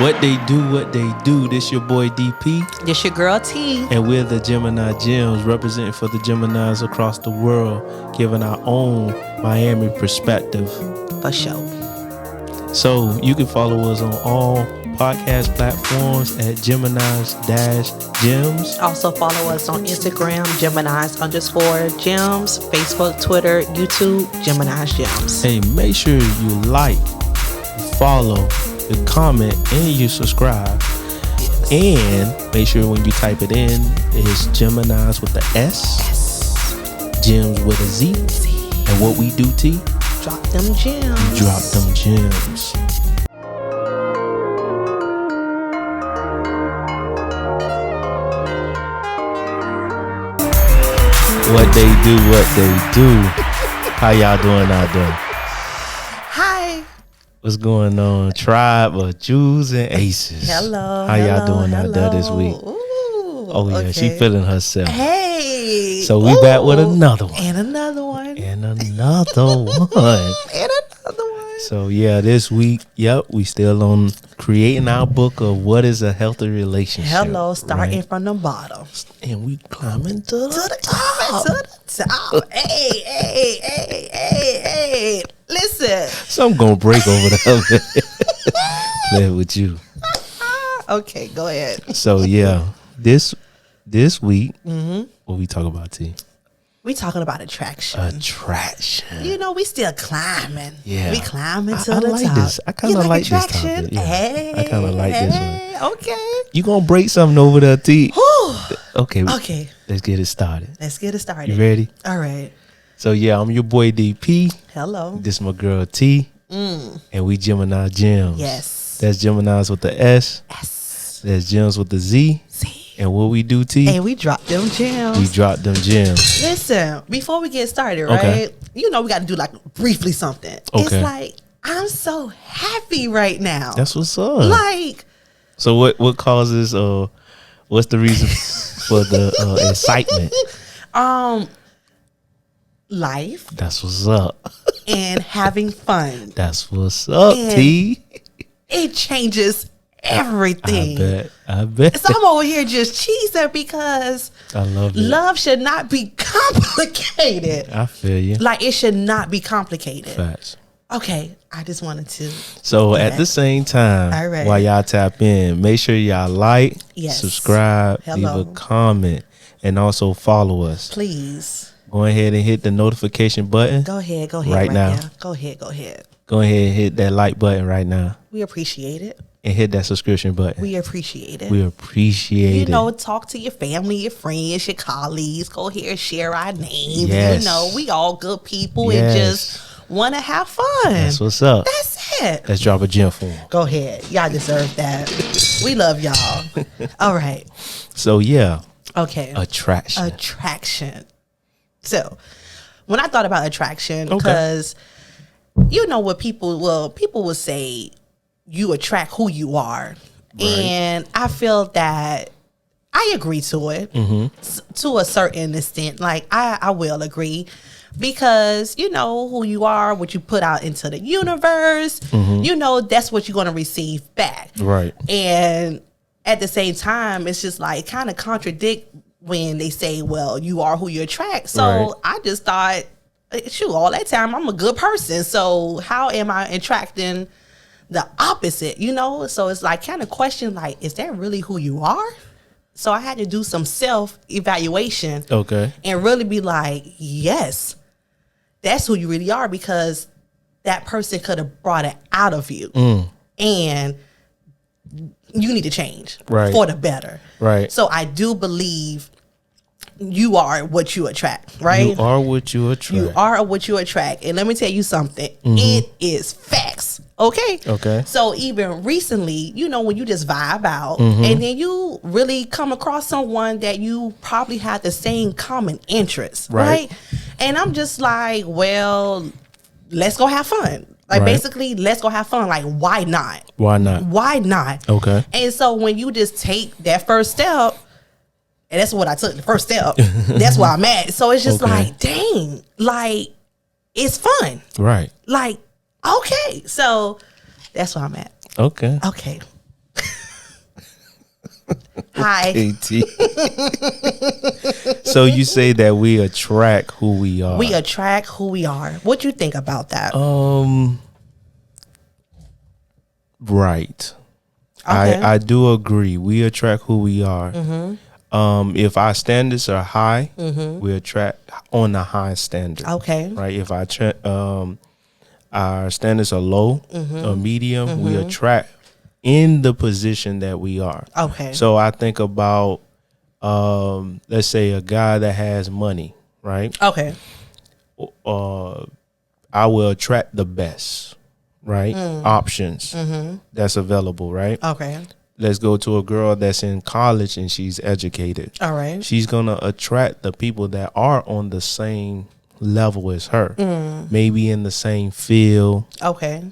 What they do. This your boy DP. This your girl T. And we're the Gemini Gems, representing for the Geminis across the world, giving our own Miami perspective. For sure. So you can follow us on all podcast platforms at Geminis Gems. Also follow us on Instagram, Geminis_Gems, Facebook, Twitter, YouTube, Geminis Gems. Hey, make sure you like, follow, you comment, and you subscribe. Yes. And make sure when you type it in, it's Geminis with the S, Gems with a Z. And what we do, T? Drop them gems. Drop them gems. What they do. How y'all doing out there? Hi. What's going on? Tribe of Jews and Aces. Hello. How y'all doing out there this week? Ooh, oh yeah, okay. She feeling herself. Hey. So we back with another one. And another one. And another one. And another one. So yeah, this week, we still on creating our book of what is a healthy relationship. Hello, starting from the bottom. And we climbing to the top. To the top. Hey. Listen. So I'm gonna break over the play with you. Okay, go ahead. So yeah, this week, what we talk about, T? We talking about attraction. Attraction. We still climbing. Yeah. We climbing to I the like top. this. I kind of like this attraction? topic. Yeah. Hey, I kind of like this one. Okay. You gonna break something over there, T? Whew. Okay. Okay. Let's get it started. You ready? All right. So yeah, I'm your boy DP. Hello. This my girl T. And we Gemini Gems. Yes. That's Geminis with the S. Yes. That's Gems with the Z. And what we do, T? And we drop them gems. We drop them gems. Listen, before we get started, right? Okay. We got to do briefly something. Okay. It's like, I'm so happy right now. That's what's up. So what causes, what's the reason for the excitement? Life. That's what's up. And having fun. That's what's up, and T. It changes everything. I bet. So I'm over here just cheesing because I love it. Love should not be complicated. I feel you. It should not be complicated. Facts. Okay, I just wanted to. So at the same time, all right, while y'all tap in, make sure y'all like, subscribe, leave a comment, and also follow us. Please. Go ahead and hit the notification button. Go ahead. Right now. Go ahead. Go ahead and hit that like button right now. We appreciate it. And hit that subscription button. We appreciate it. Talk to your family, your friends, your colleagues. Go here, share our names. Yes. We all good people and just want to have fun. That's what's up. That's it. Let's drop a gem for them. Go ahead. Y'all deserve that. We love y'all. All right. So, yeah. Okay. Attraction. So, when I thought about attraction, because what people will say, you attract who you are. Right. And I feel that I agree to it to a certain extent. I will agree because you know who you are, what you put out into the universe, that's what you're going to receive back. Right. And at the same time, it's just kind of contradict when they say, well, you are who you attract. So I just thought, all that time I'm a good person. So how am I attracting the opposite, So it's kind of question, is that really who you are? So I had to do some self-evaluation. Okay. And really be yes, that's who you really are, because that person could have brought it out of you. And you need to change for the better. Right. So I do believe you are what you attract, right? You are what you attract. And let me tell you something. It is facts. Okay. So even recently, when you just vibe out and then you really come across someone that you probably have the same common interests, right? And I'm just well, let's go have fun. Basically, let's go have fun. Why not? Why not? Okay. And so when you just take that first step, and that's what I took, the first step, that's where I'm at. So it's just dang, it's fun. Right. Okay. So that's where I'm at. Okay. Hi. KT. So you say that we attract who we are. We attract who we are. What you think about that? Right. Okay. I do agree. We attract who we are. If our standards are high, we attract on the high standard. Okay. Right. If our standards are low or medium, we attract in the position that we are. Okay. So I think about, let's say a guy that has money, right? Okay. I will attract the best, right? Options that's available, right? Okay. Let's go to a girl that's in college and she's educated. All right. She's going to attract the people that are on the same level as her, maybe in the same field. Okay.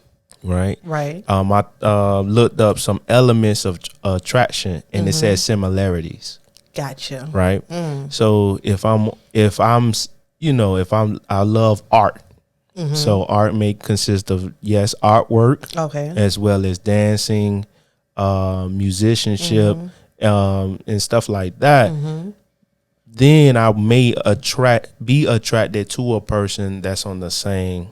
Right. Right. I looked up some elements of attraction, and it says similarities. Gotcha. Right. So if I love art. So art may consist of artwork, Okay. as well as dancing, musicianship, and stuff like that. Then I may be attracted to a person that's on the same,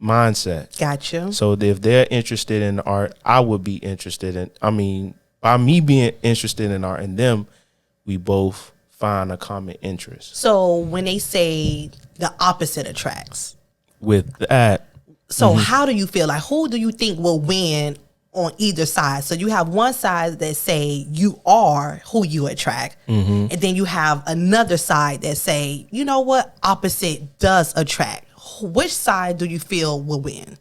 mindset. Gotcha. So if they're interested in art, I would be interested in. I mean, by me being interested in art and them, we both find a common interest. So when they say the opposite attracts, With that, so how do you feel? Like, who do you think will win on either side? So you have one side that say you are who you attract, and then you have another side that say, you know what, opposite does attract. Which side do you feel will win?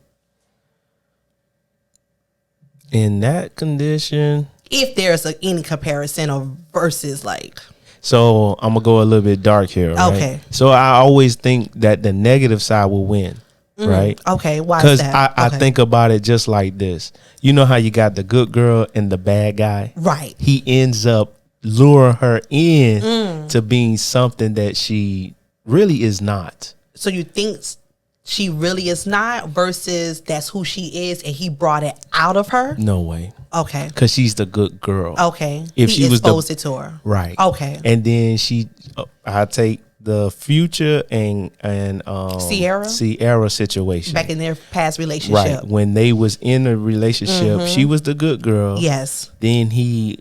in that condition, If there's any comparison or versus, like, so I'm gonna go a little bit dark here. Right? Okay. So I always think that the negative side will win. Right. Okay. Why is Because that? I Okay. think about it just like this. You know how you got the good girl and the bad guy? Right. He ends up luring her in to being something that she really is not. So you think she really is not versus that's who she is and he brought it out of her? No way. Okay. Because she's the good girl. Okay. If he she was exposed it to her. Right. Okay. And then I take the Future and Sierra situation. Back in their past relationship. Right. When they was in a relationship, she was the good girl. Yes. Then he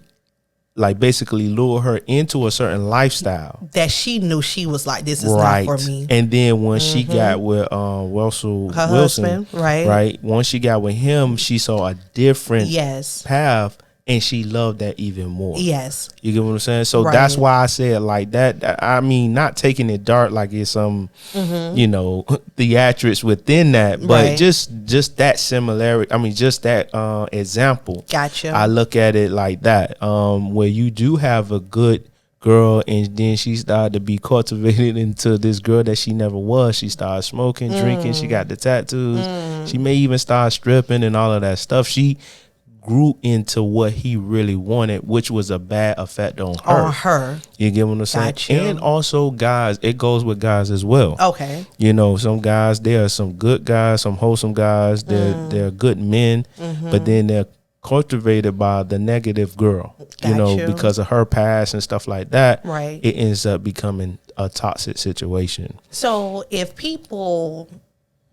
basically lure her into a certain lifestyle. That she knew she was like, this is Right. not for me. And then when she got with Russell Her Wilson, husband, right. Right. Once she got with him, she saw a different Yes. path, and she loved that even more. Yes. You get what I'm saying? So Right. that's why I say it like that. I mean, not taking it dark like it's some, theatrics within that, but Right. just that similarity. I mean, just that example. Gotcha. I look at it like that, where you do have a good girl, and then she started to be cultivated into this girl that she never was. She started smoking, drinking. She got the tattoos. She may even start stripping and all of that stuff. She grew into what he really wanted, which was a bad effect on her. On her. You get what I'm saying? Gotcha. And also guys, it goes with guys as well. Okay. Some guys, there are some good guys, some wholesome guys, they're good men, but then they're cultivated by the negative girl, Gotcha. because of her past and stuff like that. Right. It ends up becoming a toxic situation. So if people,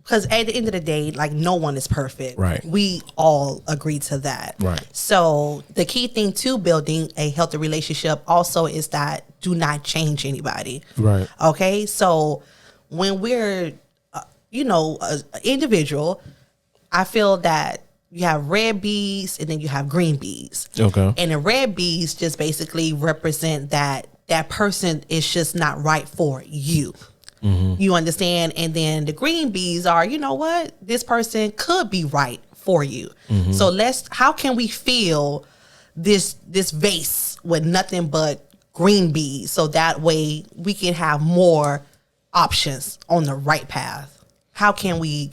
because at the end of the day, like, no one is perfect. Right. We all agree to that. Right. So the key thing to building a healthy relationship also is that do not change anybody. Right. Okay. So when we're, an individual, I feel that you have red bees and then you have green bees. Okay. And the red bees just basically represent that person is just not right for you. You understand? And then the green bees are, you know what? This person could be right for you. So how can we fill this vase with nothing but green bees so that way we can have more options on the right path? How can we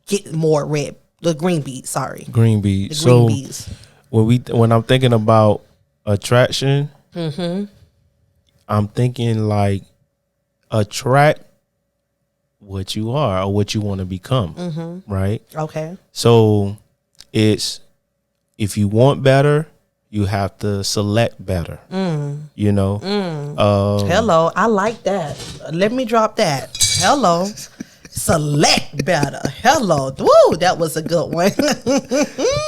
get more green bees? Sorry. Green bees. The green bees. When I'm thinking about attraction, I'm thinking like attract what you are or what you want to become, right? Okay. So it's, if you want better, you have to select better. You know, Hello, I like that. Let me drop that. Hello, select better. Hello, woo, that was a good one.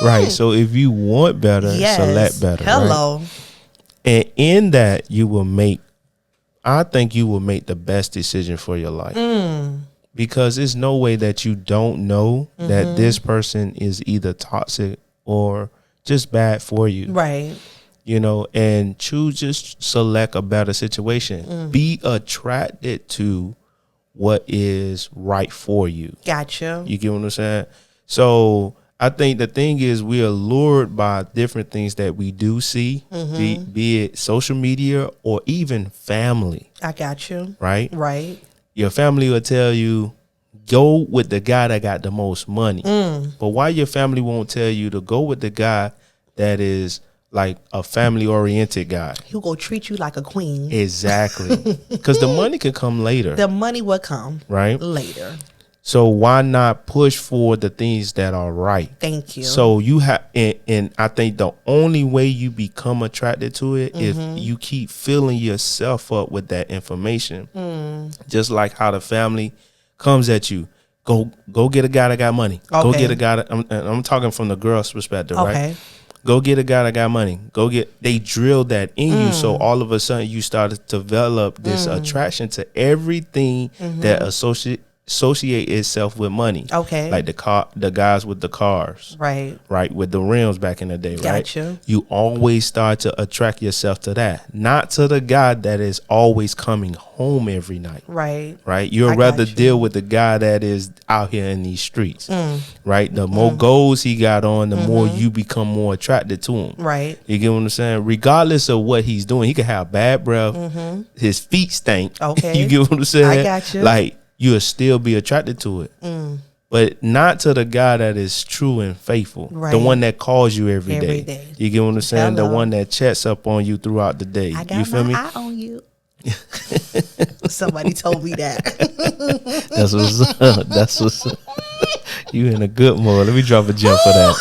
right. So if you want better, select better. Hello, right? And in that, I think you will make the best decision for your life. Because there's no way that you don't know that this person is either toxic or just bad for you. right. You know, and just select a better situation. Be attracted to what is right for you. Gotcha. You get what I'm saying? So I think the thing is we are lured by different things that we do see, be it social media or even family. I got you. Right? Right. Your family will tell you, go with the guy that got the most money. But why your family won't tell you to go with the guy that is like a family-oriented guy? He'll go treat you like a queen. Exactly. Because the money can come later. The money will come right? later. So why not push for the things that are right? Thank you. So you have, and I think the only way you become attracted to it is if you keep filling yourself up with that information. Just like how the family comes at you. Go get a guy that got money. Okay. Go get a guy that, I'm talking from the girl's perspective, Okay. right? Go get a guy that got money. They drill that in you. So all of a sudden you start to develop this attraction to everything that associate itself with money. Okay. Like the guys with the cars. Right. Right. With the rims back in the day, right? Gotcha. You always start to attract yourself to that. Not to the guy that is always coming home every night. Right. Right. You'd rather deal with the guy that is out here in these streets. Right. The more goals he got on, the more you become more attracted to him. Right. You get what I'm saying? Regardless of what he's doing, he could have bad breath. His feet stink. Okay. You get what I'm saying? I got you. Like, you'll still be attracted to it. But not to the guy that is true and faithful. Right. The one that calls you every day. day. You get what I'm saying? Hello. The one that checks up on you throughout the day. I got you feel my me? eye on you. Somebody told me that. That's what's up. That's what's up. You in a good mood. Let me drop a gem for that.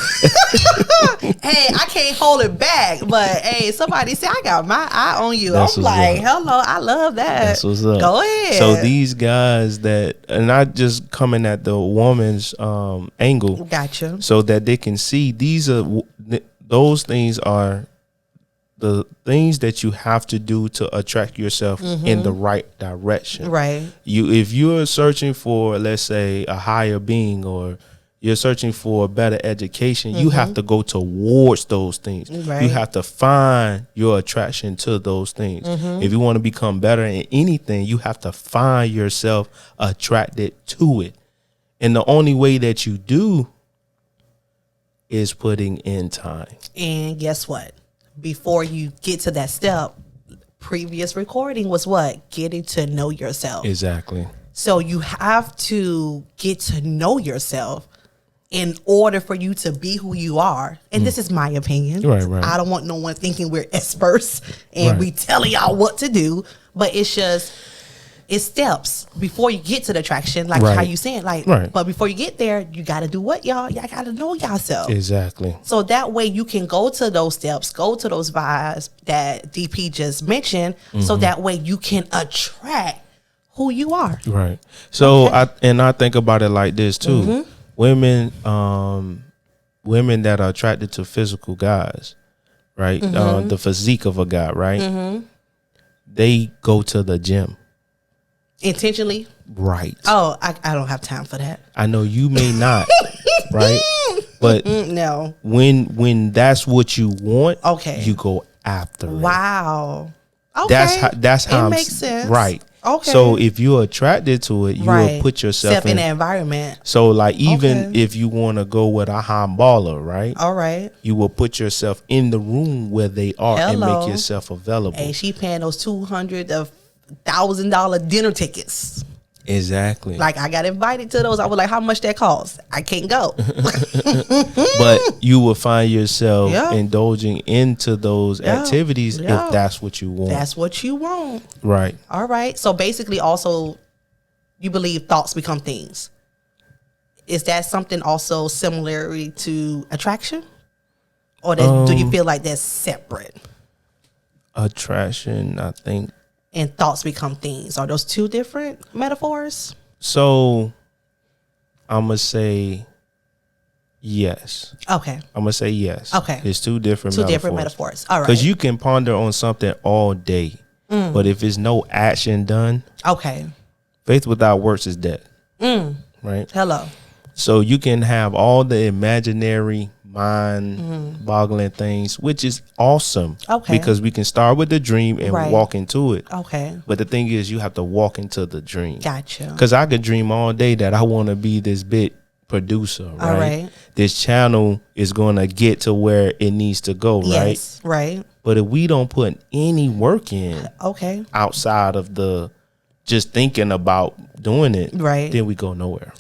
Hey, I can't hold it back. But hey, somebody said I got my eye on you. That's I'm what's like, up. hello, I love that. That's what's up. Go ahead. So these guys that, and not just coming at the woman's angle, Gotcha. so that they can see those things are the things that you have to do to attract yourself in the right direction. Right. If you're searching for, let's say, a higher being, or you're searching for a better education, you have to go towards those things. Right. You have to find your attraction to those things. If you want to become better in anything, you have to find yourself attracted to it. And the only way that you do is putting in time. And guess what? Before you get to that step, previous recording was what? Getting to know yourself. Exactly. So you have to get to know yourself in order for you to be who you are. And this is my opinion. Right. I don't want no one thinking we're experts and we telling y'all what to do. But it's steps before you get to the attraction, like how you saying, like, but before you get there, you got to do what, y'all? Y'all got to know yourself. Exactly. So that way you can go to those steps, go to those vibes that DP just mentioned, so that way you can attract who you are. Right. So I think about it like this too. Women that are attracted to physical guys, right? The physique of a guy, right? They go to the gym. Intentionally? Right. Oh, I don't have time for that. I know you may not, right? But no. When that's what you want, okay, you go after it. Wow. Okay. That's how it makes sense. Right. Okay. So if you're attracted to it, you will put yourself in the environment. So like even if you want to go with a high baller, right? All right. You will put yourself in the room where they are and make yourself available. Hey, she paying those $200,000 dinner tickets. Exactly. Like I got invited to those. I was like, how much that cost? I can't go. But you will find yourself indulging into those activities if that's what you want. That's what you want. Right. All right. So basically also you believe thoughts become things. Is that something also similar to attraction? Or do you feel like that's separate? Attraction, I think. And thoughts become things. Are those two different metaphors? So I'm going to say yes. Okay. I'm going to say yes. Okay. It's two different metaphors. All right. Because you can ponder on something all day. But if there's no action done, okay, faith without works is dead. Right? Hello. So you can have all the imaginary, mind-boggling things, which is awesome. Okay. Because we can start with the dream and walk into it. Okay. But the thing is, you have to walk into the dream. Gotcha. Because I could dream all day that I want to be this big producer, right? All right. This channel is going to get to where it needs to go, right? Yes, right. But if we don't put any work in, okay, outside of the just thinking about doing it, right, then we go nowhere.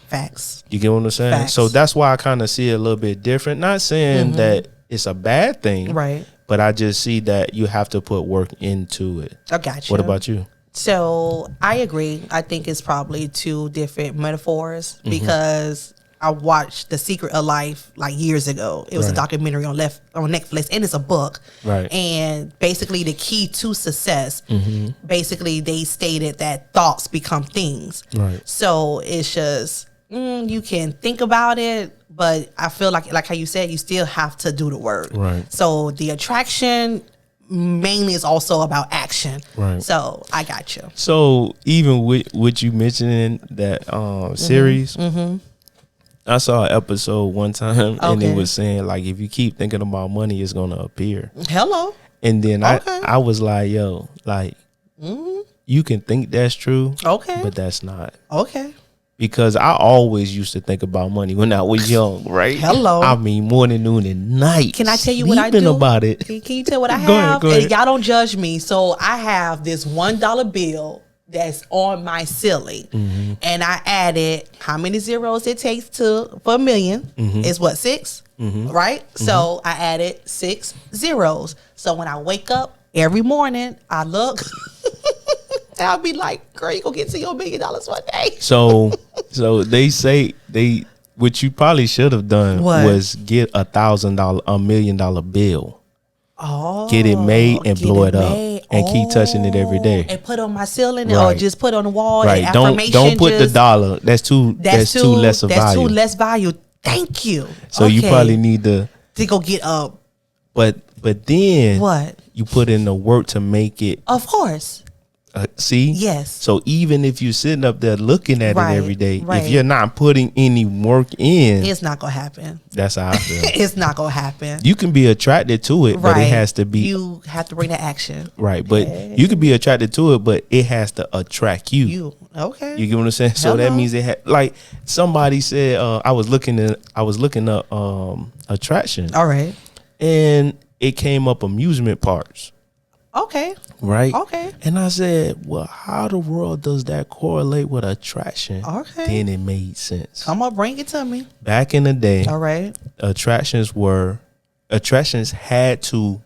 Facts. You get what I'm saying? Facts. So that's why I kind of see it a little bit different. Not saying that it's a bad thing, right? But I just see that you have to put work into it. I got you. What about you? So I agree. I think it's probably two different metaphors because I watched The Secret of Life like years ago. It was a documentary on Netflix, and it's a book. Right. And basically the key to success, basically they stated that thoughts become things. Right. So it's just, you can think about it, but I feel like how you said, you still have to do the work. Right. So the attraction mainly is also about action. Right. So I got you. So even with what you mentioning that series, I saw an episode one time and it was saying like if you keep thinking about money, it's gonna appear. Hello. And then I was like, yo, like you can think that's true, but that's not. Okay. Because I always used to think about money when I was young, right? Hello. I mean, morning, noon, and night. Can I tell you what I do? About it. Can you tell what I Go have? ahead. And y'all don't judge me. So I have this $1 bill that's on my ceiling, and I added how many zeros it takes for a million. Is what, 6? Right? So I added 6 zeros. So when I wake up every morning, I look. I'll be like, girl, you gonna get to your $1 million one day. So they say what you probably should have done was get $1,000, $1 million bill. Oh, get it made and blow it up and keep touching it every day. And put on my ceiling or just put on the wall. Right. And Don't put the dollar. That's too less of value. That's too less value. Thank you. So you probably need to go get up. But then what? You put in the work to make it. Of course. See? Yes. So even if you're sitting up there looking at it every day, if you're not putting any work in, it's not gonna happen. That's how I feel. It's not gonna happen. You can be attracted to it, but it has to be. You have to bring the action. Right, but you can be attracted to it, but it has to attract you. Okay. You get what I'm saying? So that means it had, like somebody said. I was looking up attraction. All right. And it came up amusement parks. Okay. Right. Okay. And I said, well, how the world does that correlate with attraction? Okay. Then it made sense. Come on, bring it to me. Back in the day, all right, attractions had to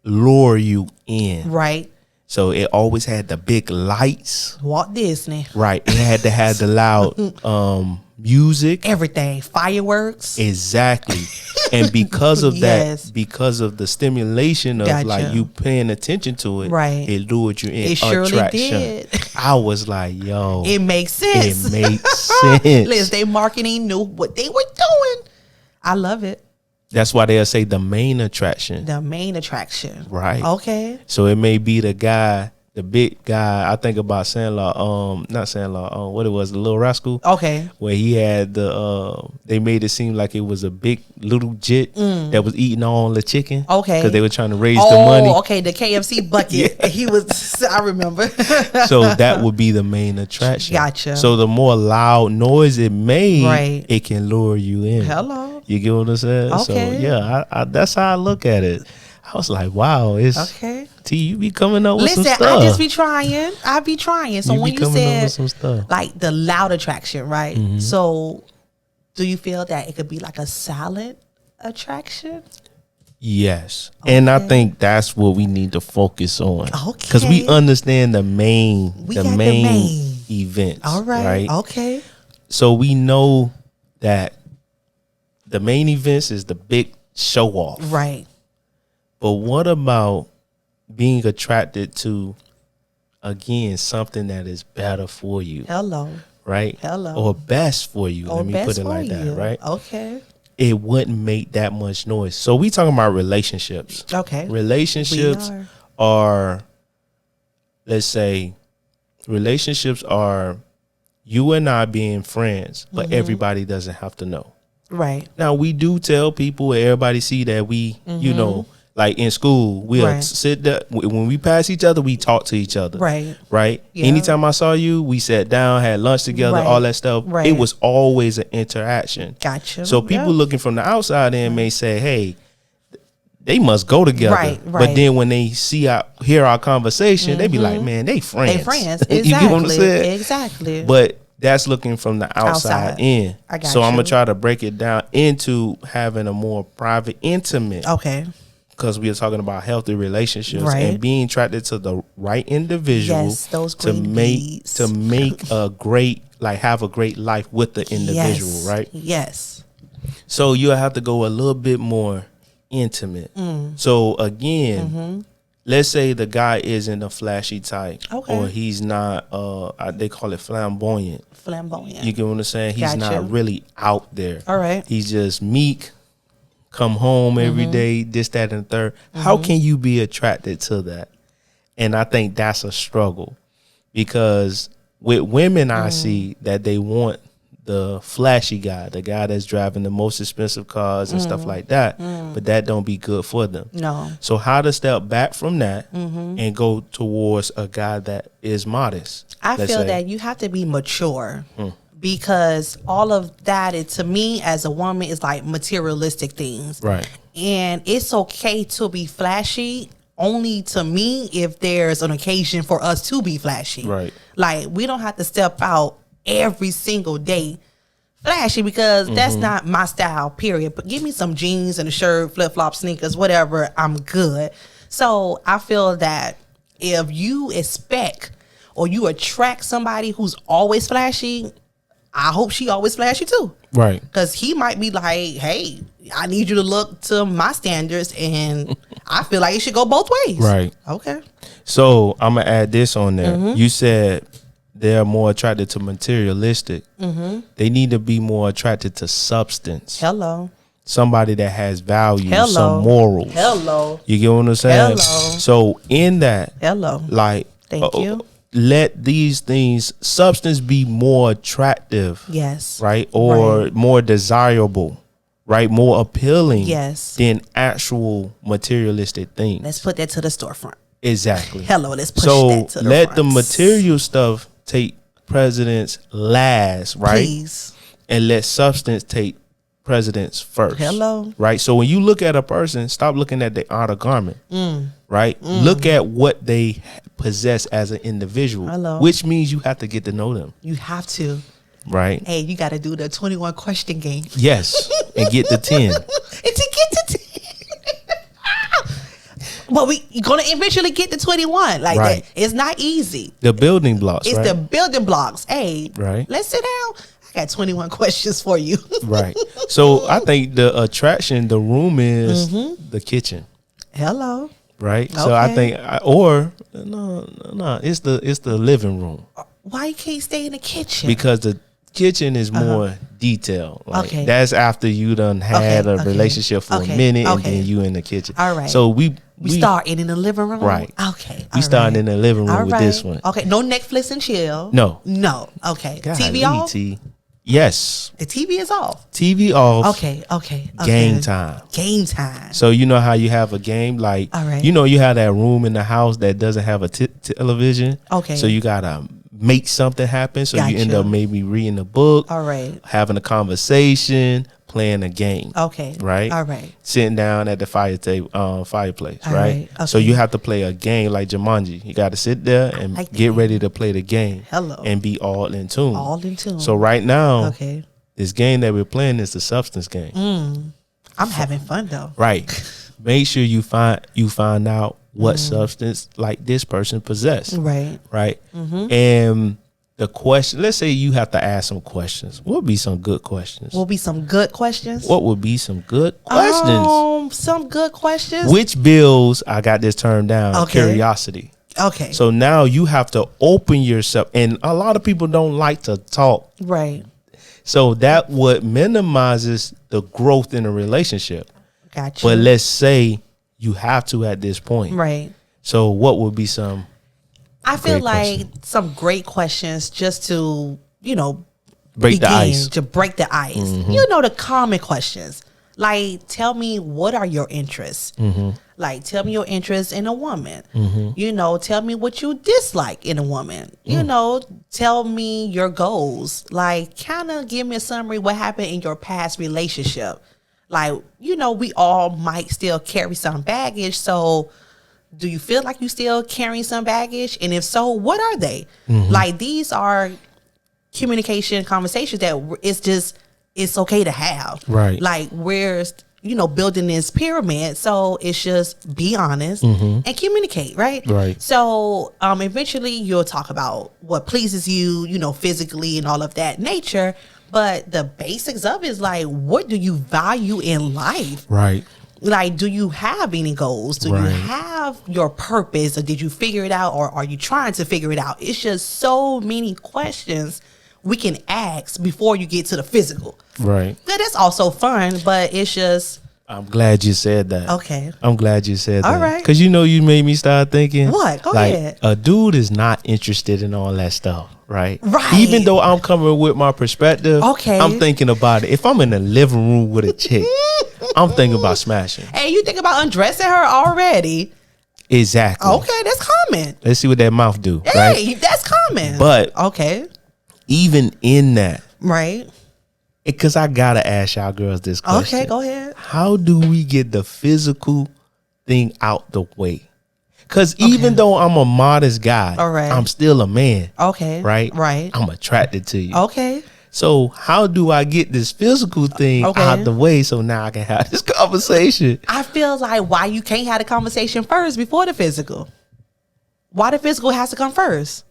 lure you in. Right. So it always had the big lights. Walt Disney. Right. It had to have the loud music. Everything. Fireworks. Exactly. And because of that, because of the stimulation of like you paying attention to it, right, it lured you in. It surely did. I was like, yo. It makes sense. It makes sense. Liz, they marketing knew what they were doing. I love it. That's why they'll say the main attraction. The main attraction. Right. Okay. So it may be the guy, the big guy. I think about Sandler, not Sandler, what it was, the Little Rascal. Okay. Where he had they made it seem like it was a big little jet that was eating all the chicken. Okay. Because they were trying to raise the money. Okay, the KFC bucket. Yeah. He was, I remember. So that would be the main attraction. Gotcha. So the more loud noise it made, right, it can lure you in. Hello. You get what I'm saying? Okay. So yeah, I that's how I look at it. I was like, wow, it's okay. T, you be coming up with some stuff. I just be trying. I be trying. So when you said some stuff, like the loud attraction, right? So do you feel that it could be like a silent attraction? Yes. Okay. And I think that's what we need to focus on. Okay. Because we understand the main events. All right. Okay. So we know that the main events is the big show off. Right. But what about being attracted to, again, something that is better for you? Hello. Right? Hello. Or best for you. Or Let me put it like that, right? Okay. It wouldn't make that much noise. So we talking about relationships. Okay. Relationships are, let's say, relationships are you and I being friends, but everybody doesn't have to know. Right. Now, we do tell people, everybody see that we, you know, like in school, we'll sit there. When we pass each other, we talk to each other. Right. Right. Yeah. Anytime I saw you, we sat down, had lunch together, all that stuff. Right. It was always an interaction. Gotcha. So people looking from the outside in may say, hey, they must go together. Right. But then when they hear our conversation, they be like, man, they friends. They friends. Exactly. You get what I'm saying? Exactly. But that's looking from the outside in. I got so you. I'm going to try to break it down into having a more private, intimate. Okay. Because we are talking about healthy relationships Right. and being attracted to the right individual. Yes, those to green make bees. to make a great, like, have a great life with the individual, Yes. right? Yes. So you'll have to go a little bit more intimate. So again, let's say the guy isn't a flashy type, Okay. or he's not. They call it flamboyant. Flamboyant. You get what I'm saying? He's Gotcha. not really out there. All right. He's just meek. Come home every day, this, that, and the third. How can you be attracted to that? And I think that's a struggle, because with women, I see that they want the flashy guy, the guy that's driving the most expensive cars and stuff like that, but that don't be good for them. No. So how to step back from that and go towards a guy that is modest? I let's feel say. that you have to be mature. Because all of that, to me as a woman, is like materialistic things. Right. And it's okay to be flashy only to me if there's an occasion for us to be flashy. Right. Like, we don't have to step out every single day flashy, because that's not my style, period. But give me some jeans and a shirt, flip-flop, sneakers, whatever, I'm good. So I feel that if you expect or you attract somebody who's always flashy, I hope she always flashy too. Right. Because he might be like, hey, I need you to look to my standards, and I feel like it should go both ways. Right. Okay. So I'm going to add this on there. You said they're more attracted to materialistic. They need to be more attracted to substance. Hello. Somebody that has value, Hello. some morals. Hello. You get what I'm saying? Hello. So in that, Hello. like, Thank you. let these things, substance, be more attractive. Yes. Right? Or more desirable, right? More appealing. Yes. Than actual materialistic things. Let's put that to the storefront. Exactly. Hello. Let's push So that to the let front. the material stuff take precedence last, right? Please. And let substance take precedence first. Hello. Right? So when you look at a person, stop looking at their outer garment. Right? Look at what they possess as an individual. Hello. Which means you have to get to know them. You have to. Right? Hey, you got to do the 21 question game. Yes. And get the 10. And to get to 10. But you're going to eventually get to 21. Like, Right. that. It's not easy. The building blocks, It's right? the building blocks. Hey, Right. let's sit down. I got 21 questions for you. Right. So I think the attraction, the room is the kitchen. Hello. Right. So I Okay. think, no, it's the living room, Why you can't stay in the kitchen? because the kitchen is more detailed. Like, Okay. that's after you done had Okay, a okay, relationship for okay, a minute, and okay. then you in the kitchen. All right. So we starting in the living room? Right. Okay. We starting in the living room All with right. this one. Okay. No Netflix and chill. No. No. Okay. God, TV Lee off? T. Yes. The TV is off. TV off. Okay. Game time. Game time. So you know how you have a game, like, All right. you know, you have that room in the house that doesn't have a television. Okay. So you gotta make something happen. So you end Gotcha. up maybe reading a book, All right. having a conversation, playing a game. Okay. Right. All right. Sitting down at the fireplace. All Right. right. So Okay. you have to play a game like Jumanji. You got to sit there and like the get game. ready to play the game. Hello. And be all in tune. All in tune. So right now, Okay. this game that we're playing is the substance game. I'm having fun though. Right. Make sure you find out what substance like this person possess. Right. Right. And the question, let's say you have to ask some questions. What would be some good questions? Will be some good questions. What would be some good questions? Some good questions. Which builds, I got this term down, Okay. curiosity. Okay. So now you have to open yourself. And a lot of people don't like to talk. Right. So that what minimizes the growth in a relationship. Gotcha. But let's say you have to at this point. Right. So what would be some? I feel great like question? some great questions just to, Break the ice. to break the ice. The common questions. Like, tell me, what are your interests? Like, tell me your interest in a woman. Tell me what you dislike in a woman. Tell me your goals. Like, kind of give me a summary what happened in your past relationship. Like, we all might still carry some baggage. So do you feel like you still carrying some baggage? And if so, what are they? Like, these are communication conversations that it's okay to have. Right. Like, we're, building this pyramid. So it's just be honest and communicate. Right. Right. So eventually you'll talk about what pleases you, physically and all of that nature. But the basics of it is like, what do you value in life? Right. Like, do you have any goals? Do you have your purpose, or did you figure it out, or are you trying to figure it out? It's just so many questions we can ask before you get to the physical. Right. That's also fun, but it's just. I'm glad you said that. Okay. I'm glad you said that. All right. Because you made me start thinking. What? Go ahead. A dude is not interested in all that stuff. Right. Right. Even though I'm coming with my perspective. Okay. I'm thinking about it. If I'm in the living room with a chick, I'm thinking about smashing. Hey, you think about undressing her already? Exactly. Okay, that's common. Let's see what that mouth do. Hey, right? that's common. But okay. Even in that. Right. Because I gotta ask y'all girls this question. Okay, go ahead. How do we get the physical thing out the way? Because even though I'm a modest guy, all right, I'm still a man. Okay. Right? Right. I'm attracted to you. Okay. So how do I get this physical thing out the way so now I can have this conversation? I feel like why you can't have the conversation first before the physical? Why the physical has to come first?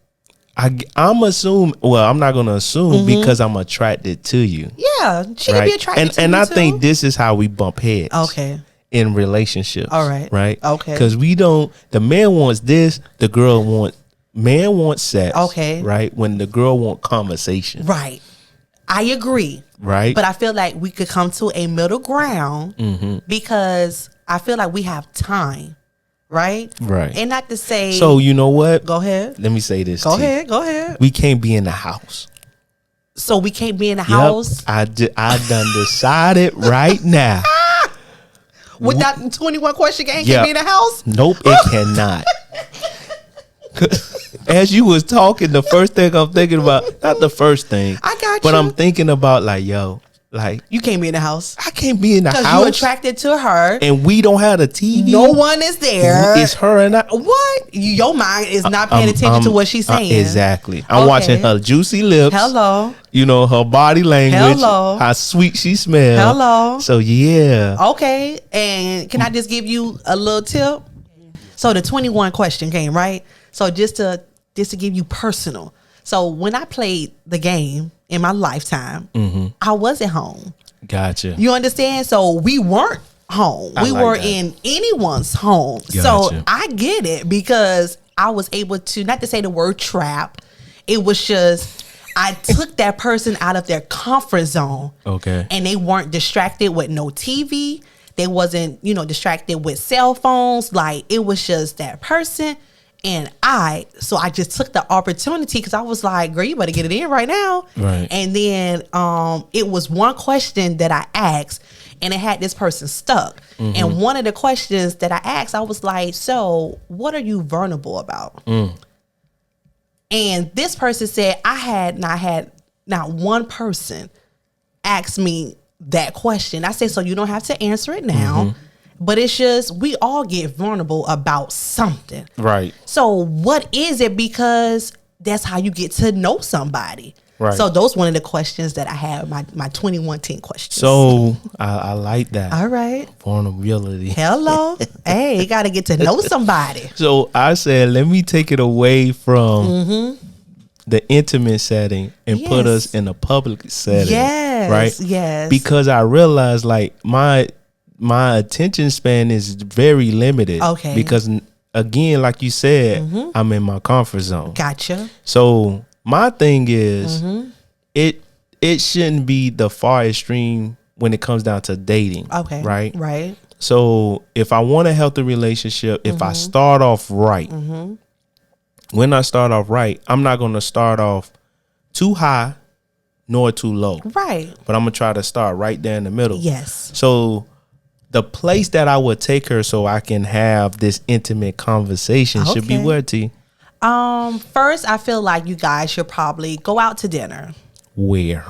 I'm assuming. Well, I'm not going to assume because I'm attracted to you. Yeah, she can be attracted to you. And I too. think this is how we bump heads. Okay. In relationships. All right. Right. Okay. Because the man wants this, man wants sex. Okay. Right. When the girl wants conversation. Right. I agree. Right. But I feel like we could come to a middle ground because I feel like we have time. Right? Right. And not to say. So, you know what? Go ahead. Let me say this. Go ahead. We can't be in the house. So we can't be in the house? I done decided right now. With that 21 question game, can't be in the house? Nope, it cannot. As you was talking, the first thing I'm thinking about, not the first thing. I got you. But I'm thinking about you can't be in the house. I can't be in the house. Because you're attracted to her. And we don't have a TV. No one is there. It's her and I. What? Your mind is not paying attention to what she's saying. Exactly. I'm watching her juicy lips. Hello. Her body language. Hello. How sweet she smells. Hello. So, yeah. Okay. And can I just give you a little tip? So the 21 question game, right? So just to give you personal. So when I played the game in my lifetime, I wasn't home. Gotcha. You understand? So we weren't home. We were in anyone's home. Gotcha. So I get it because I was able to, not to say the word trap, it was just, I took that person out of their comfort zone. Okay. And they weren't distracted with no TV. They wasn't, distracted with cell phones. Like, it was just that person. And so I just took the opportunity because I was like, girl, you better get it in right now. Right. And then it was one question that I asked and it had this person stuck. And one of the questions that I asked, I was like, so what are you vulnerable about? And this person said, I had not one person ask me that question. I said, so you don't have to answer it now. But it's just, we all get vulnerable about something. Right. So what is it? Because that's how you get to know somebody. Right. So those one of the questions that I have, my 21 teen questions. So I like that. All right. Vulnerability. Hello. Hey, you got to get to know somebody. So I said, let me take it away from the intimate setting and put us in a public setting. Yes. Right? Yes. Because I realized like my attention span is very limited. Okay. Because again, like you said, I'm in my comfort zone. Gotcha. So my thing is it shouldn't be the far extreme when it comes down to dating. Okay. Right? Right. So if I want a healthy relationship, if I start off right, when I start off right, I'm not going to start off too high nor too low. Right. But I'm going to try to start right there in the middle. Yes. So the place that I would take her so I can have this intimate conversation should be where, T? First, I feel like you guys should probably go out to dinner. Where?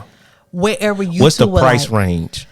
Wherever you What's the price like. range?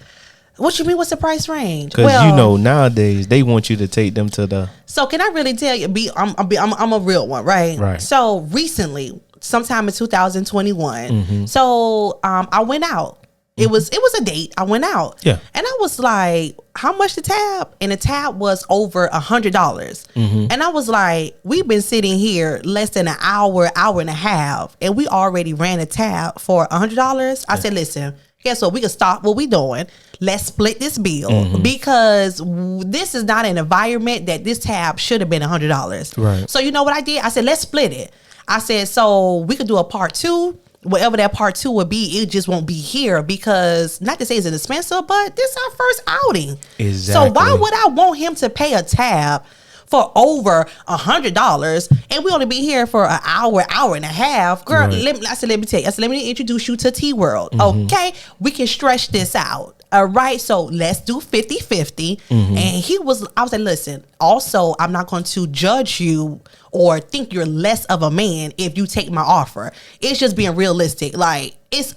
What you mean? What's the price range? Because nowadays they want you to take them to the. So can I really tell you? I'm a real one, right? Right. So recently, sometime in 2021, so I went out. It was a date. I went out. Yeah. And I was like, how much the tab? And the tab was over $100. And I was like, we've been sitting here less than an hour and a half, and we already ran a tab for $100. I said, listen, guess what? We can stop what we doing. Let's split this bill because this is not an environment that this tab should have been $100. Right. So you know what I did? I said, let's split it. I said, so we could do a part 2. Whatever that part 2 would be, it just won't be here because, not to say it's expensive, but this is our first outing. Exactly. So why would I want him to pay a tab for over $100 and we only be here for an hour and a half? Girl, let me tell you. I said, let me introduce you to T World. Okay, we can stretch this out. All right, so let's do 50-50. And I was like, listen, also, I'm not going to judge you or think you're less of a man if you take my offer. It's just being realistic. Like, it's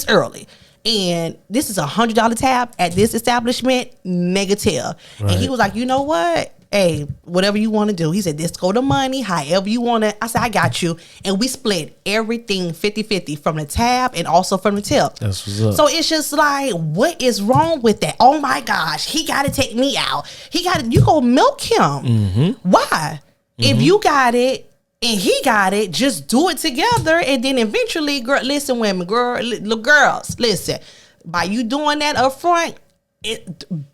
early. And this is $100 tab at this establishment, negative. Right. And he was like, you know what? Hey, whatever you want to do. He said, this go to money, however you want to. I said, I got you. And we split everything 50-50 from the tab and also from the tip. That's what's up. So it's just like, what is wrong with that? Oh my gosh, he got to take me out. You go milk him. Why? If you got it and he got it, just do it together. And then eventually, girl, listen, women, little girls, listen, by you doing that up front,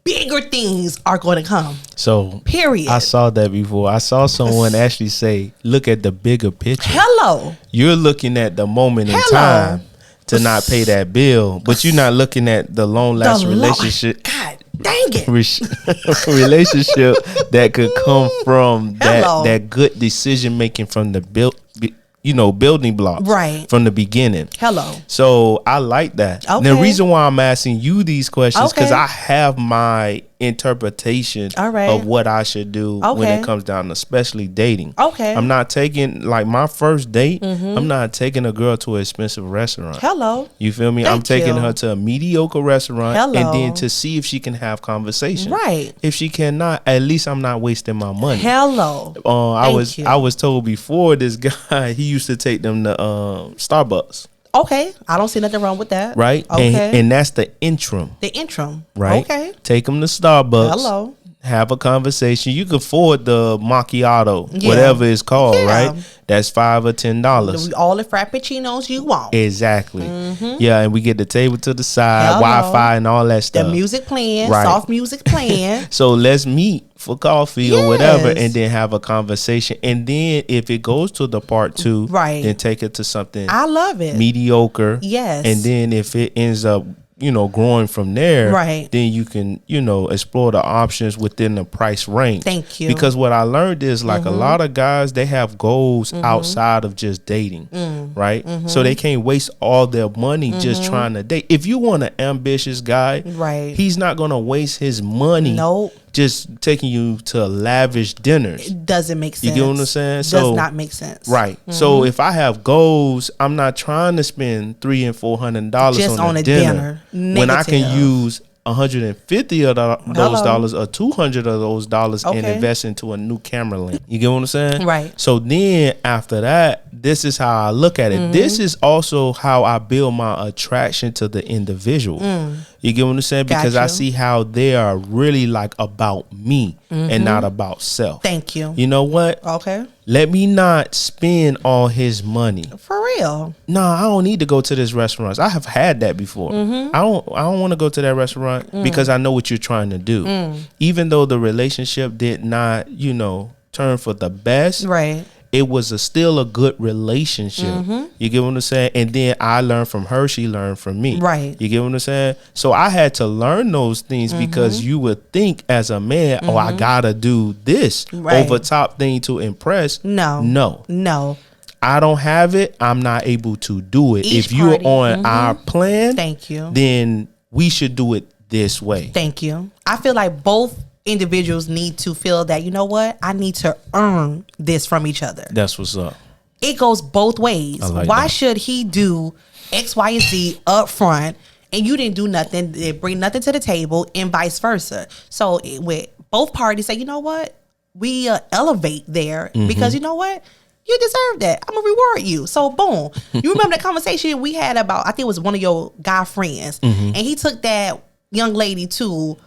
bigger things are going to come. So, period. I saw that before. I saw someone actually say, look at the bigger picture. Hello. You're looking at the moment in time to not pay that bill, but you're not looking at the long-lasting relationship. God dang it. Relationship that could come from that good decision making from the building blocks right from the beginning. Hello. So I like that. Okay. The reason why I'm asking you these questions because I have my interpretation of what I should do when it comes down to especially dating. Okay. I'm not taking like my first date. I'm not taking a girl to an expensive restaurant. Hello. You feel me? I'm taking her to a mediocre restaurant and then to see if she can have conversation. Right. If she cannot, at least I'm not wasting my money. Hello. I was told before this guy he used to take them to Starbucks. Okay, I don't see nothing wrong with that. Right. Okay, and that's the interim. Right. Okay. Take them to Starbucks. Hello. Have a conversation. You can afford the macchiato, whatever it's called, right? That's $5 or $10. All the frappuccinos you want. Exactly. Yeah, and we get the table to the side, Wi-Fi, and all that stuff. The music playing, soft music playing. So let's meet for coffee or whatever, and then have a conversation. And then if it goes to the part 2, then take it to something. I love it. Mediocre. Yes. And then if it ends up growing from there, then you can, explore the options within the price range. Thank you. Because what I learned is like a lot of guys, they have goals outside of just dating, right? So they can't waste all their money just trying to date. If you want an ambitious guy, he's not going to waste his money just taking you to lavish dinners. It doesn't make sense. You get what I'm saying? Does not make sense. Right. So if I have goals, I'm not trying to spend $300 and $400 just on a dinner. When I can use $150 of those dollars or $200 of those dollars and invest into a new camera lens. You get what I'm saying? Right. So then after that, this is how I look at it. This is also how I build my attraction to the individual. You get what I'm saying? Because I see how they are really like about me and not about self. Thank you. You know what? Okay. Let me not spend all his money. For real. No, I don't need to go to this restaurant. I have had that before. I don't want to go to that restaurant because I know what you're trying to do. Even though the relationship did not, turn for the best. Right. It was still a good relationship. You get what I'm saying? And then I learned from her. She learned from me. Right. You get what I'm saying? So I had to learn those things because you would think as a man, oh, I got to do this over top thing to impress. No. I don't have it. I'm not able to do it. If you're on our plan, thank you, then we should do it this way. Thank you. I feel like both individuals need to feel that, you know what, I need to earn this from each other. That's what's up. It goes both ways. Why should he do X, Y, and Z up front and you didn't do nothing, bring nothing to the table, and vice versa? So with both parties say, you know what, we elevate there because you know what, you deserve that. I'm gonna reward you. So boom. You remember that conversation we had about, I think it was one of your guy friends, and he took that young lady to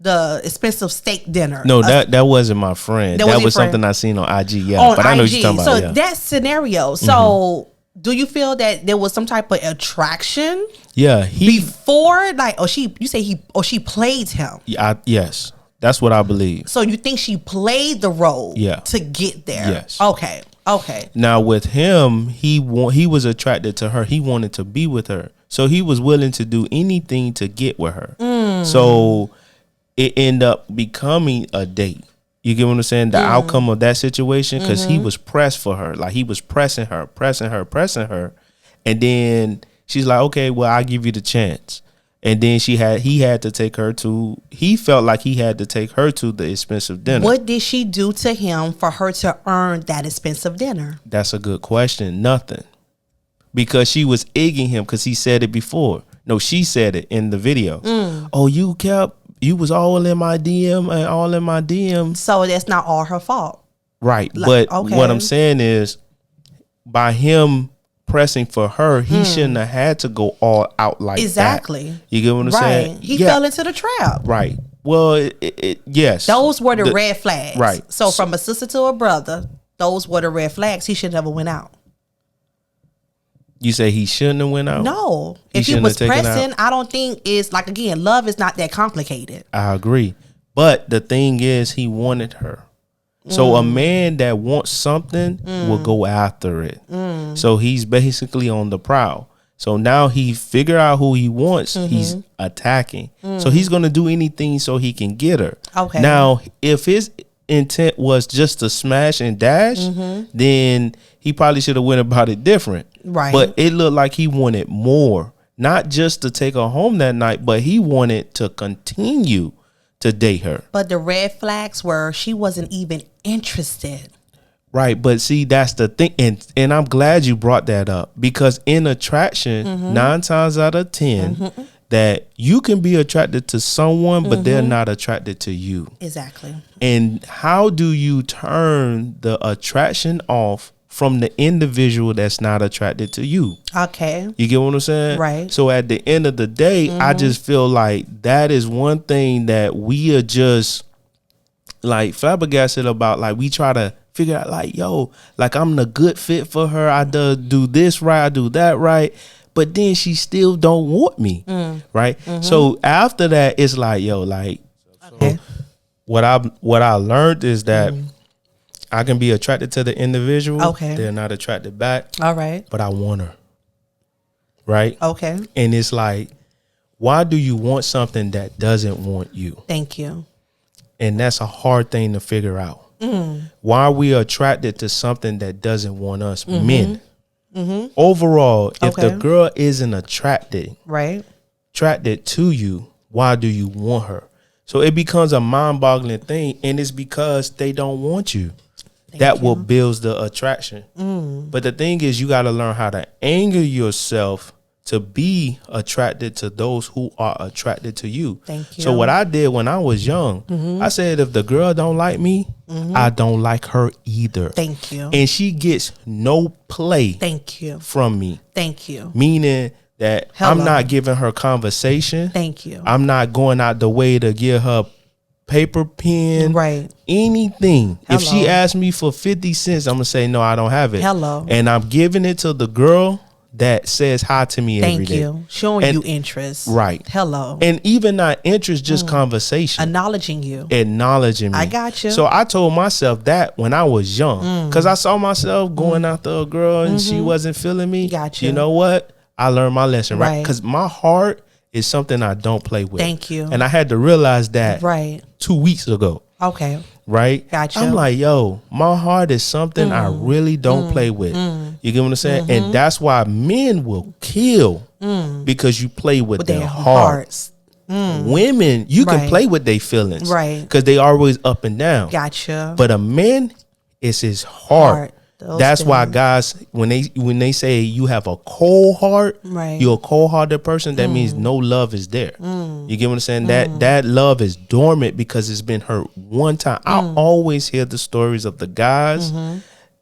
the expensive steak dinner. No, that wasn't my friend. That was something I seen on IG. Yeah, on but I know what IG. you're talking about. So that scenario. So do you feel that there was some type of attraction? Yeah, before, like, she played him. Yeah, yes, that's what I believe. So you think she played the role? Yeah. To get there. Yes. Okay. Now with him, he was attracted to her. He wanted to be with her, so he was willing to do anything to get with her. So it ended up becoming a date. You get what I'm saying? The outcome of that situation, because he was pressed for her. Like, he was pressing her. And then she's like, okay, well, I'll give you the chance. And then he felt like he had to take her to the expensive dinner. What did she do to him for her to earn that expensive dinner? That's a good question. Nothing. Because she was egging him, because he said it before. No, she said it in the video. Oh, you was all in my DM and all in my DM. So that's not all her fault. Right. But what I'm saying is, by him pressing for her, he shouldn't have had to go all out like that. You get what I'm saying? He fell into the trap. Right. Well, yes. Those were the red flags. Right. So from a sister to a brother, those were the red flags. He should never went out. You say he shouldn't have went out? No. If he was pressing, I don't think it's like, again, love is not that complicated. I agree. But the thing is, he wanted her. So a man that wants something will go after it. So he's basically on the prowl. So now he figured out who he wants. He's attacking. So he's going to do anything so he can get her. Okay. Now, if his intent was just to smash and dash, then he probably should have went about it different. Right. But it looked like he wanted more, not just to take her home that night, but he wanted to continue to date her. But the red flags were she wasn't even interested. Right. But see, that's the thing. And I'm glad you brought that up, because in attraction, 9 times out of 10, that you can be attracted to someone, but they're not attracted to you. Exactly. And how do you turn the attraction off from the individual that's not attracted to you? Okay. You get what I'm saying? Right. So at the end of the day, I just feel like that is one thing that we are just like flabbergasted about. Like, we try to figure out, like, yo, like, I'm the good fit for her. I do this right. I do that right. But then she still don't want me. Right. So after that, it's like, yo, like, what I learned is that I can be attracted to the individual. Okay. They're not attracted back. All right. But I want her. Right. Okay. And it's like, why do you want something that doesn't want you? Thank you. And that's a hard thing to figure out. Why are we attracted to something that doesn't want us? Men. Overall, if the girl isn't attracted to you, why do you want her? So it becomes a mind-boggling thing, and it's because they don't want you. That will build the attraction. But the thing is, you got to learn how to anger yourself to be attracted to those who are attracted to you. Thank you. So what I did when I was young, I said, if the girl don't like me, I don't like her either. Thank you. And she gets no play. Thank you. From me. Thank you. Meaning that I'm not giving her conversation. Thank you. I'm not going out the way to give her paper, pen, right, anything. If she asks me for 50 cents, I'm gonna say no, I don't have it. And I'm giving it to the girl that says hi to me every day. Thank you. Showing you interest. Right. And even not interest, just conversation. Acknowledging you. Acknowledging me. I got you. So I told myself that when I was young, because I saw myself going after a girl and she wasn't feeling me. Got you. You know what? I learned my lesson, right? Because my heart is something I don't play with. Thank you. And I had to realize that 2 weeks ago. Okay. Right? Gotcha. I'm like, yo, my heart is something I really don't play with. You get what I'm saying? And that's why men will kill because you play with their hearts. Women, you can play with their feelings. Right. Because they always up and down. Gotcha. But a man, it's his heart. That's why guys, when they say you have a cold heart, you're a cold-hearted person, that means no love is there. You get what I'm saying? That love is dormant because it's been hurt one time. I always hear the stories of the guys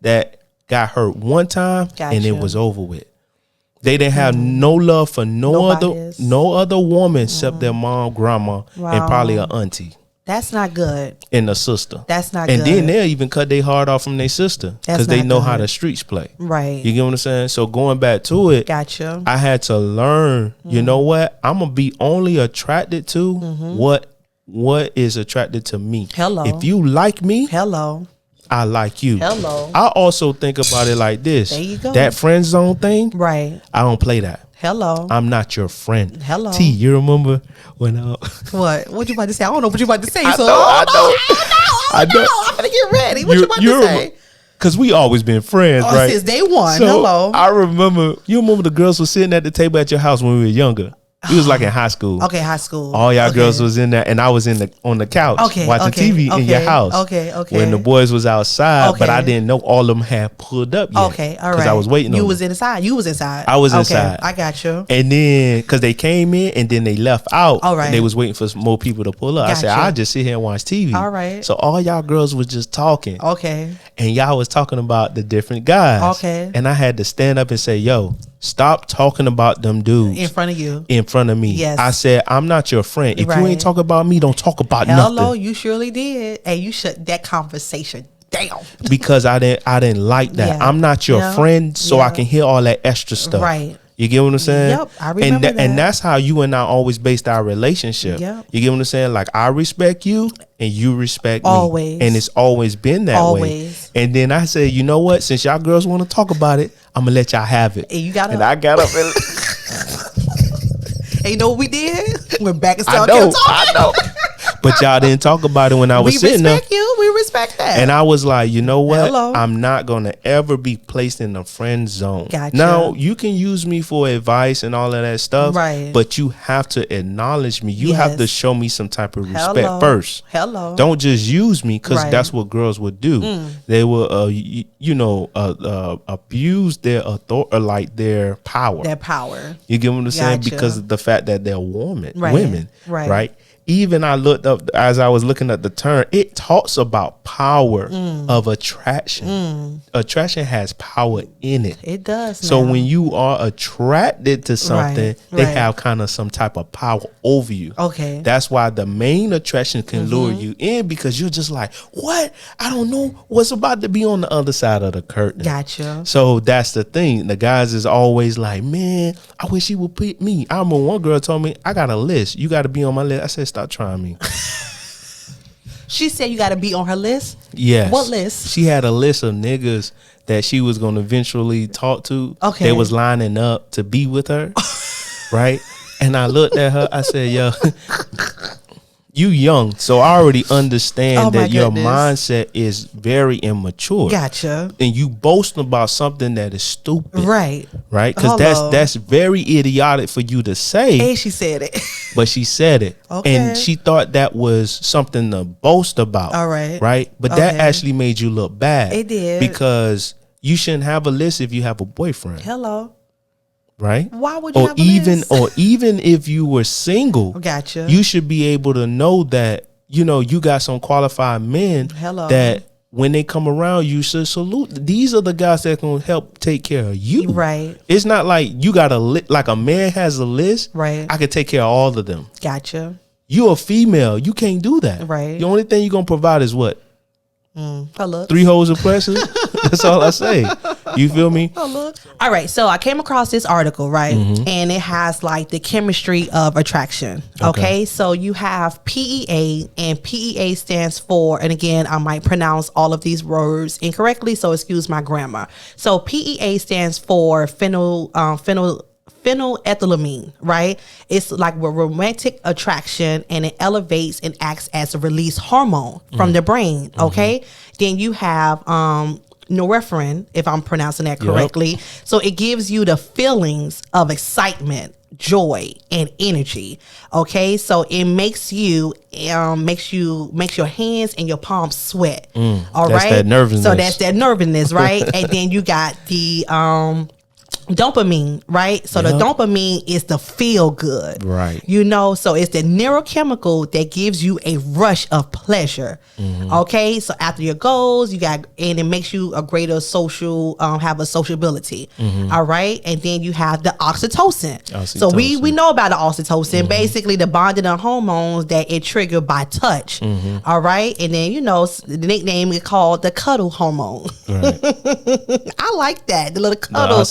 that got hurt one time and it was over with. They didn't have no love for no other woman except their mom, grandma, and probably an auntie. That's not good. And a sister. That's not good. And then they'll even cut their heart off from their sister because they know how the streets play. Right. You get what I'm saying? So going back to it, gotcha. I had to learn, you know what? I'm going to be only attracted to what is attracted to me. If you like me, I like you. I also think about it like this. There you go. That friend zone thing, right? I don't play that. I'm not your friend. T, you remember when what you about to say? I don't know what you about to say. I know. I'm gonna get ready. What you about to say? Because we always been friends, right? Since day one. So I remember. You remember the girls were sitting at the table at your house when we were younger. We was like in high school. Okay, high school. All y'all girls was in there, and I was on the couch watching TV in your house. Okay. When the boys was outside, but I didn't know all of them had pulled up yet. Okay, all right. Because I was waiting on them. You was inside. I was inside. I got you. And then, because they came in, and then they left out. All right. And they was waiting for more people to pull up. I said, I'll just sit here and watch TV. All right. So all y'all girls was just talking. Okay. And y'all was talking about the different guys. Okay. And I had to stand up and say, yo, stop talking about them dudes in front of you. In front of me. Yes. I said, I'm not your friend. If you ain't talking about me, don't talk about nothing. Hello, you surely did. And you shut that conversation down. Because I didn't like that. I'm not your friend, so I can hear all that extra stuff. Right. You get what I'm saying? Yep, I remember that. And that's how you and I always based our relationship. Yep. You get what I'm saying? Like, I respect you and you respect always. me. And it's always been that way. And then I said, you know what? Since y'all girls want to talk about it, I'm going to let y'all have it. And I got up and... And you know what we did? Went back and started talking. I know. But y'all didn't talk about it when I was sitting there. We respect you. We respect that. And I was like, you know what? I'm not going to ever be placed in the friend zone. Gotcha. Now, you can use me for advice and all of that stuff. Right. But you have to acknowledge me. You have to show me some type of respect first. Don't just use me because that's what girls would do. They will, abuse their authority, like their power. You get what I'm saying? Because of the fact that they're women. Right? Even I looked up, as I was looking at the term, it talks about power of attraction. Attraction has power in it. It does. So when you are attracted to something, they have kind of some type of power over you. Okay. That's why the main attraction can lure you in, because you're just like, what? I don't know what's about to be on the other side of the curtain. Gotcha. So that's the thing. The guys is always like, man, I wish he would pick me. I remember one girl told me, I got a list. You got to be on my list. I said, stop trying me. She said you got to be on her list? Yes. What list? She had a list of niggas that she was going to eventually talk to. Okay. They was lining up to be with her. Right? And I looked at her. I said, yo, you young, so I already understand that your mindset is very immature. Gotcha. And you boasting about something that is stupid. Right. Because that's very idiotic for you to say. And she said it. But she said it. Okay. And she thought that was something to boast about. All right. Right? But that actually made you look bad. It did. Because you shouldn't have a list if you have a boyfriend. Hello. right? Why would you have a list? Or even if you were single, Gotcha. you should be able to know that, you got some qualified men that when they come around, you should salute. These are the guys that can help take care of you. Right. It's not like you got like a man has a list. Right. I can take care of all of them. Gotcha. You a female. You can't do that. Right. The only thing you're going to provide is what? Hello. 3 holes of pressure. That's all I say. You feel me? All right. So I came across this article, right? And it has like the chemistry of attraction. Okay. So you have PEA, and PEA stands for, and again, I might pronounce all of these words incorrectly, so excuse my grammar. So PEA stands for phenylethylamine, right? It's like a romantic attraction, and it elevates and acts as a release hormone from the brain. Okay. Then you have norepinephrine, if I'm pronouncing that correctly. So it gives you the feelings of excitement, joy, and energy. Okay. So it makes you makes your hands and your palms sweat. All that's right. that nervousness. So that's that nervousness, right? And then you got the dopamine, right? So the dopamine is the feel good, right? So it's the neurochemical that gives you a rush of pleasure. Okay, so after your goals, and it makes you a greater social, have a sociability. All right, and then you have the oxytocin. So we know about the oxytocin, basically the bonding of hormones that it triggered by touch. All right, and then the nickname is called the cuddle hormone. Right. I like that, the little cuddle.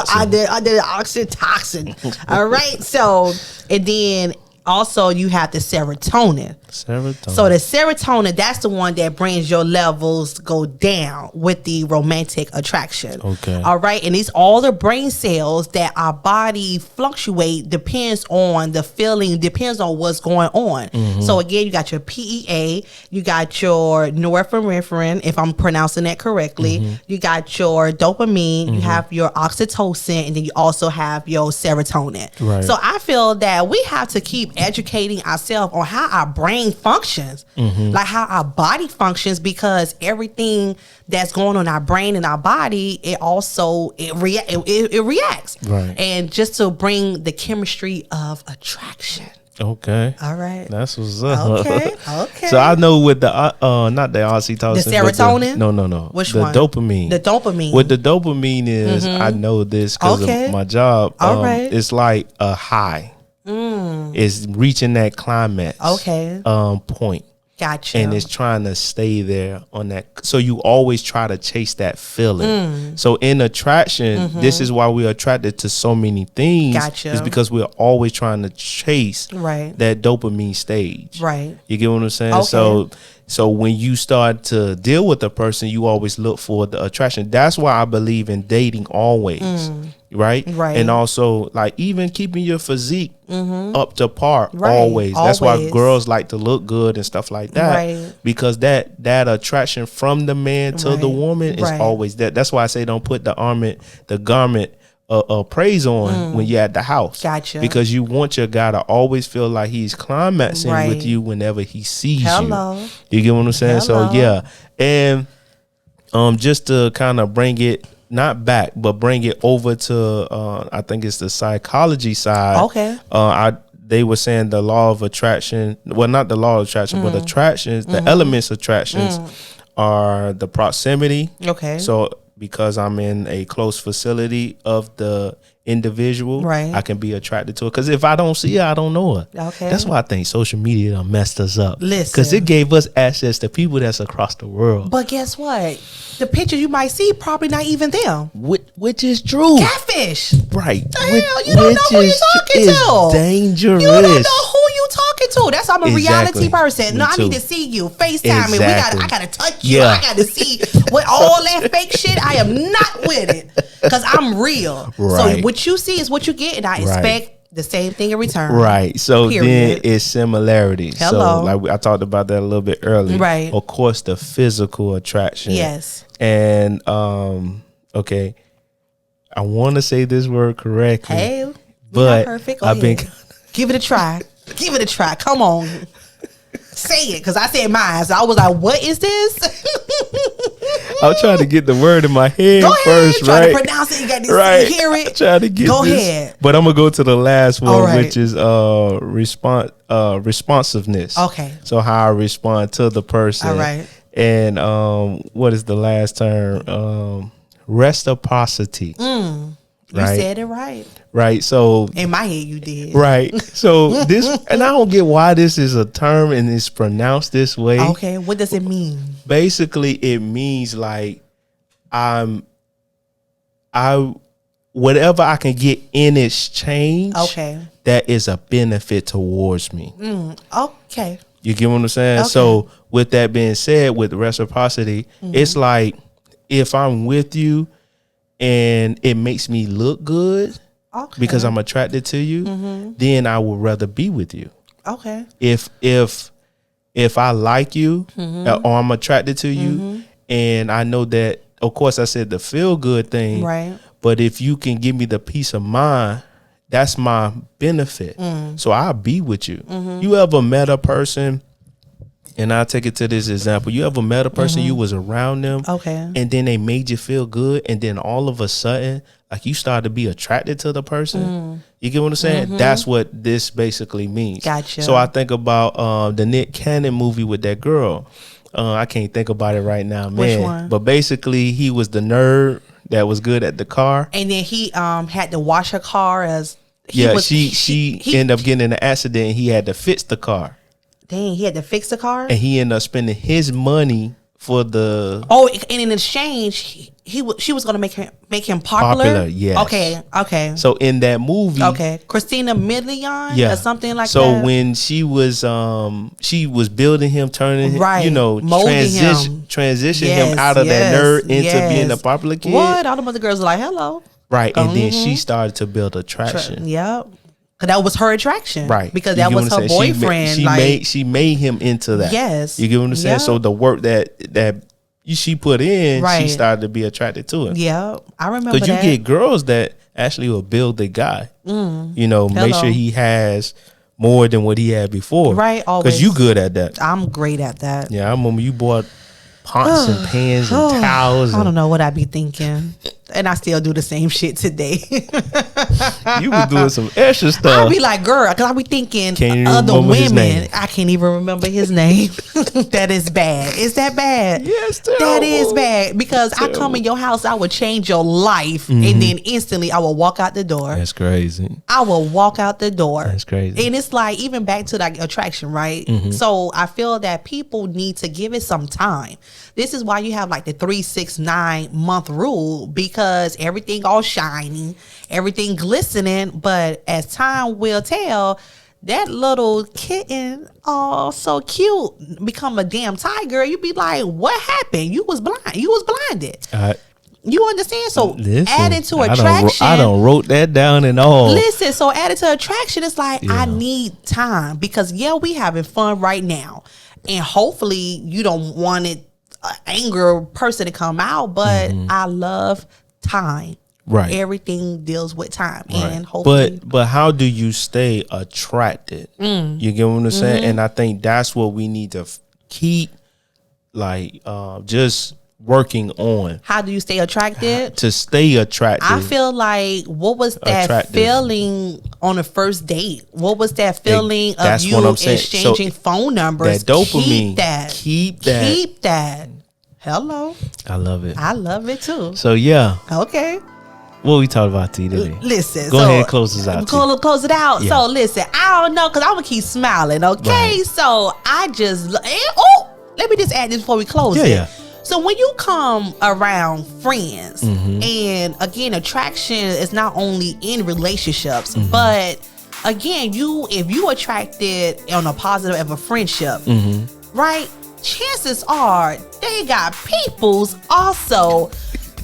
I did the oxytocin. All right. So, and then also you have the serotonin. So the serotonin, that's the one that brings your levels go down with the romantic attraction. Okay. All right. And it's all the brain cells that our body fluctuate, depends on the feeling, depends on what's going on. So again, you got your PEA, you got your norepinephrine, if I'm pronouncing that correctly. You got your dopamine, you have your oxytocin, and then you also have your serotonin. Right. So I feel that we have to keep educating ourselves on how our brain functions, like how our body functions, because everything that's going on in our brain and our body, it reacts. Right. And just to bring the chemistry of attraction. Okay. All right. That's what's up. Okay. So I know with the not the oxytocin, the serotonin. No. Which the one? Dopamine. The dopamine. What the dopamine is, I know this because of my job. All right. It's like a high. It's reaching that climax. Okay. Point. Gotcha. And it's trying to stay there on that. So you always try to chase that feeling. So in attraction, this is why we're attracted to so many things. Gotcha. It's because we're always trying to chase that dopamine stage. Right. You get what I'm saying? Okay. So when you start to deal with a person, you always look for the attraction. That's why I believe in dating always. Right. And also like even keeping your physique up to par always. That's why girls like to look good and stuff like that, because that attraction from the man to the woman is always that. That's why I say don't put the garment praise on when you're at the house. Gotcha. Because you want your guy to always feel like he's climaxing with you whenever he sees you. You get what I'm saying? So yeah. And just to kind of bring it not back, but bring it over to I think it's the psychology side. Okay. They were saying the law of attraction. Well, not the law of attraction, but attractions. The elements of attractions are the proximity. Okay. So because I'm in a close facility of the individual, I can be attracted to it. Because if I don't see her, I don't know her. Okay. That's why I think social media done messed us up. Listen. Because it gave us access to people that's across the world. But guess what? The picture you might see probably not even them. Which is true. Catfish. Right. The hell? You don't know who you're talking to. Dangerous. You don't know who you talking to. That's why I'm a reality person. No, I need to see you. FaceTime me. I gotta touch you. I gotta see with all that fake shit. I am not with it. Because I'm real. Right. So what you see is what you get, and I expect the same thing in return. Right. So then it's similarities. Hello. So like I talked about that a little bit earlier. Right. Of course, the physical attraction. Yes. And okay, I want to say this word correctly. Hey, but perfect. I've been give it a try. Give it a try. Come on. Say it, because I said mine. So I was like, what is this? I'm trying to get the word in my head first, try right? to pronounce it. You got to right. hear it. Try to get Go this. ahead. But I'm gonna go to the last one, right. which is responsiveness. Okay. So how I respond to the person. All right. And what is the last term? Reciprocity. You said it right. Right. So in my head, you did. Right. So this, and I don't get why this is a term and it's pronounced this way. Okay. What does it mean? Basically, it means like whatever I can get in exchange. Okay. That is a benefit towards me. Okay. You get what I'm saying? Okay. So with that being said, with reciprocity, it's like if I'm with you and it makes me look good because I'm attracted to you, then I would rather be with you. Okay. If I like you or I'm attracted to you and I know that, of course I said the feel good thing, right? But if you can give me the peace of mind, that's my benefit. So I'll be with you. You ever met a person, and I'll take it to this example. You ever met a person, you was around them, and then they made you feel good, and then all of a sudden, like you started to be attracted to the person? You get what I'm saying? That's what this basically means. Gotcha. So I think about the Nick Cannon movie with that girl. I can't think about it right now, man. Which one? But basically, he was the nerd that was good at the car, and then he had to wash her car as she ended up getting in an accident and he had to fix the car. Dang, he had to fix the car, and he ended up spending his money for the and in exchange she was going to make him popular. Yes. Okay. So in that movie, Christina Milian, or something like that. So when she was building him, turning him, transition him out of that nerd into being a popular kid. What? All the other girls are like, hello. Right. And then she started to build attraction. Yep. Cause that was her attraction, right? Because that was her boyfriend. She made him into that. Yes, you get what I'm saying. So the work that she put in, she started to be attracted to him. Yeah, I remember. Because you get girls that actually will build the guy. Make sure he has more than what he had before. Right, always. Because you good at that. I'm great at that. Yeah, I remember you bought pots and pans and towels. I don't know what I be thinking. And I still do the same shit today. You was doing some extra stuff. I'll be like, girl, because I be thinking other women. I can't even remember his name. That is bad. Is that bad? Yes, that is bad. Because I come in your house, I will change your life. And then instantly I will walk out the door. That's crazy. I will walk out the door. That's crazy. And it's like, even back to that attraction, right? So I feel that people need to give it some time. This is why you have like the 3, 6, 9 month rule, because everything all shiny, everything glistening. But as time will tell, that little kitten, oh, so cute, become a damn tiger. You be like, what happened? You was blind. You was blinded. You understand? So adding to attraction. I don't wrote that down and all. Listen, so added to attraction, it's like, I need time. Because we having fun right now. And hopefully you don't want it anger person to come out, but I love time. Right. Everything deals with time. Right. And hopefully, but how do you stay attracted? You get what I'm saying? And I think that's what we need to keep just working on. How do you stay attracted? To stay attracted. I feel like, what was that feeling on the first date? What was that feeling of you exchanging phone numbers? That dopamine. Keep that. Hello. I love it. I love it too. So yeah. Okay. What we talking about today? Listen. Go ahead and close this out. Close it out. Yeah. So listen, I don't know, because I'm going to keep smiling, okay? Right. So I just, let me just add this before we close it. Yeah. So when you come around friends, and again, attraction is not only in relationships, but again, if you attracted on a positive of a friendship, right? Chances are they got peoples also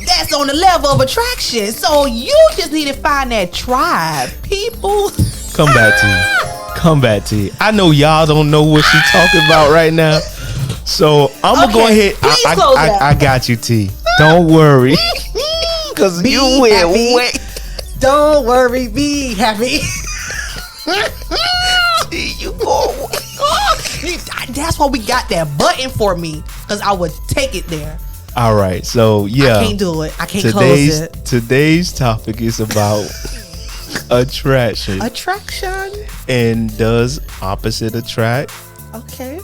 that's on the level of attraction. So you just need to find that tribe, people. Come back to you. I know y'all don't know what she's talking about right now. So I'm gonna go ahead. I got you, T. Don't worry, because you will wait. Don't worry, be happy. T, you go. That's why we got that button for me, because I would take it there. All right. So yeah, I can't do it. I can't close it. Today's topic is about attraction. Attraction. And does opposite attract? Okay.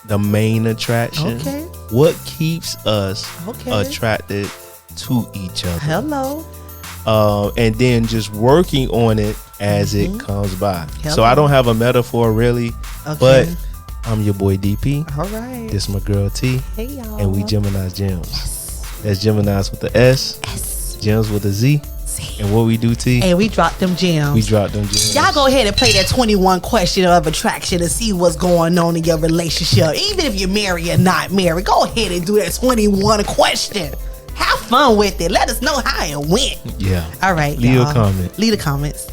The main attraction. Okay. What keeps us attracted to each other? Hello. And then just working on it as it comes by. So I don't have a metaphor really, but I'm your boy DP. All right. This my girl T. Hey y'all. And we Geminis Gemz. Yes. That's Geminis with the S. Gems with a Z. And what we do, T? And we drop them gems. We drop them gems. Y'all go ahead and play that 21 question of attraction and see what's going on in your relationship. Even if you're married or not married, go ahead and do that 21 question. Have fun with it. Let us know how it went. Yeah. All right. Leave a comment. Leave the comments.